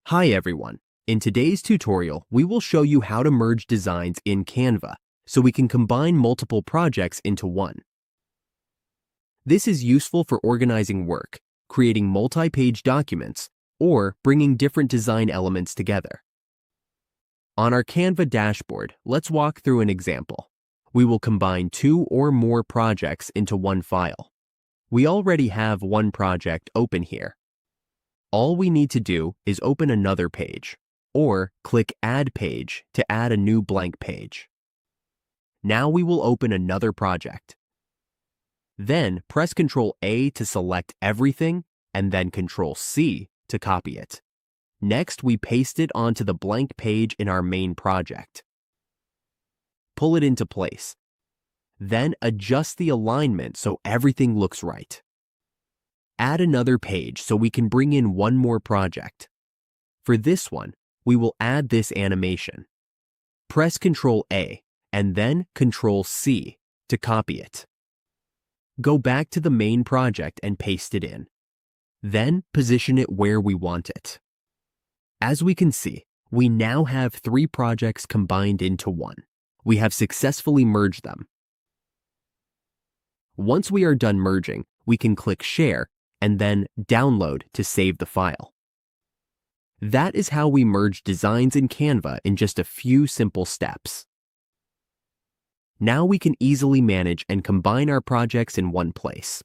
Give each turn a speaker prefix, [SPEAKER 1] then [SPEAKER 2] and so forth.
[SPEAKER 1] Hi everyone. In today's tutorial, we will show you how to merge designs in Canva so we can combine multiple projects into one. This is useful for organizing work, creating multi-page documents, or bringing different design elements together. On our Canva dashboard, let's walk through an example. We will combine two or more projects into one file. We already have one project open here. All we need to do is open another page, or click Add Page to add a new blank page. Now we will open another project. Then press Ctrl-A to select everything, and then Ctrl-C to copy it. Next, we paste it onto the blank page in our main project. Pull it into place. Then adjust the alignment so everything looks right. Add another page so we can bring in one more project. For this one, we will add this animation. Press Ctrl-A and then Ctrl-C to copy it. Go back to the main project and paste it in. Then position it where we want it. As we can see, we now have three projects combined into one. We have successfully merged them. Once we are done merging, we can click Share and then Download to save the file. That is how we merge designs in Canva in just a few simple steps. Now we can easily manage and combine our projects in one place.